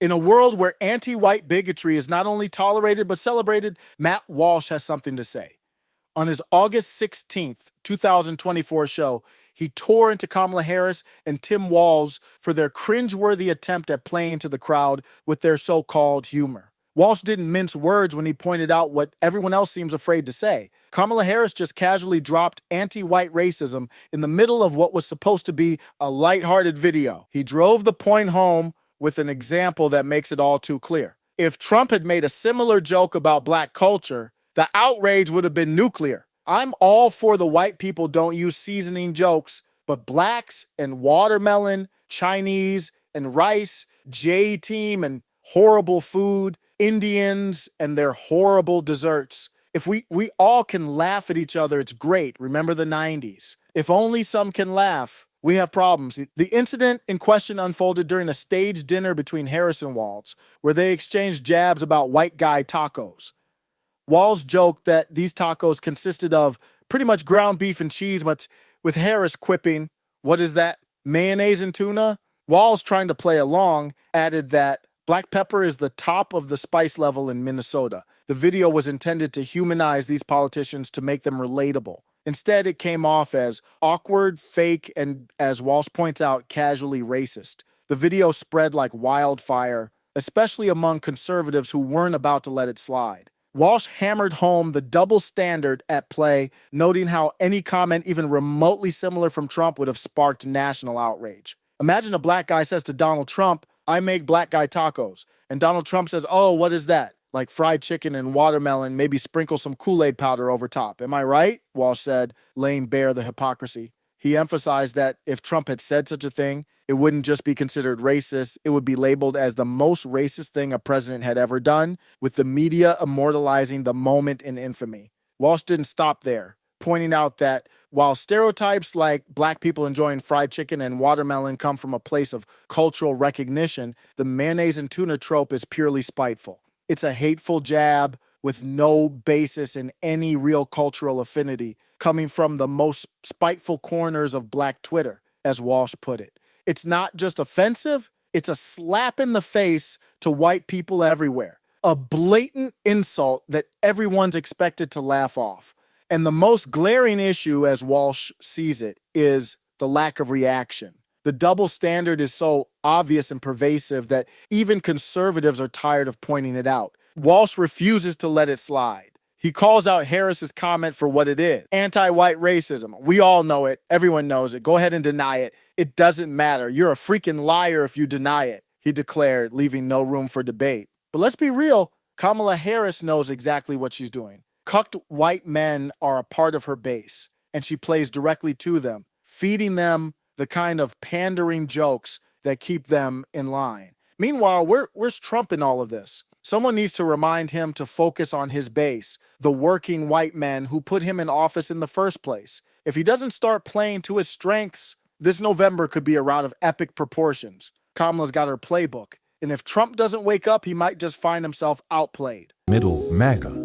In a world where anti-white bigotry is not only tolerated but celebrated, Matt Walsh has something to say. On his August 16th, 2024 show, he tore into Kamala Harris and Tim Walz for their cringe-worthy attempt at playing to the crowd with their so-called humor. Walsh didn't mince words when he pointed out what everyone else seems afraid to say. Kamala Harris just casually dropped anti-white racism in the middle of what was supposed to be a lighthearted video. He drove the point home with an example that makes it all too clear. If Trump had made a similar joke about black culture, the outrage would have been nuclear. I'm all for the white people don't use seasoning jokes, but blacks and watermelon, Chinese and rice, J-team and horrible food, Indians and their horrible desserts. If we all can laugh at each other, it's great. Remember the 90s. If only some can laugh, we have problems. The incident in question unfolded during a staged dinner between Harris and Walz, where they exchanged jabs about white guy tacos. Walz joked that these tacos consisted of pretty much ground beef and cheese, but with Harris quipping, "What is that, mayonnaise and tuna?" Walz, trying to play along, added that black pepper is the top of the spice level in Minnesota. The video was intended to humanize these politicians to make them relatable. Instead, it came off as awkward, fake, and, as Walsh points out, casually racist. The video spread like wildfire, especially among conservatives who weren't about to let it slide. Walsh hammered home the double standard at play, noting how any comment even remotely similar from Trump would have sparked national outrage. Imagine a black guy says to Donald Trump, "I make black guy tacos." And Donald Trump says, "Oh, what is that? Like fried chicken and watermelon, maybe sprinkle some Kool-Aid powder over top. Am I right?" Walsh said, laying bare the hypocrisy. He emphasized that if Trump had said such a thing, it wouldn't just be considered racist, it would be labeled as the most racist thing a president had ever done, with the media immortalizing the moment in infamy. Walsh didn't stop there, pointing out that while stereotypes like black people enjoying fried chicken and watermelon come from a place of cultural recognition, the mayonnaise and tuna trope is purely spiteful. It's a hateful jab with no basis in any real cultural affinity, coming from the most spiteful corners of black Twitter, as Walsh put it. It's not just offensive, it's a slap in the face to white people everywhere. A blatant insult that everyone's expected to laugh off. And the most glaring issue, as Walsh sees it, is the lack of reaction. The double standard is so obvious and pervasive that even conservatives are tired of pointing it out. Walsh refuses to let it slide. He calls out Harris's comment for what it is. Anti-white racism. We all know it. Everyone knows it. Go ahead and deny it. It doesn't matter. You're a freaking liar if you deny it, he declared, leaving no room for debate. But let's be real. Kamala Harris knows exactly what she's doing. Cucked white men are a part of her base, and she plays directly to them, feeding them the kind of pandering jokes that keep them in line. Meanwhile, where's Trump in all of this? Someone needs to remind him to focus on his base, the working white men who put him in office in the first place. If he doesn't start playing to his strengths, this November could be a rout of epic proportions. Kamala's got her playbook, and if Trump doesn't wake up, he might just find himself outplayed. Middle MAGA.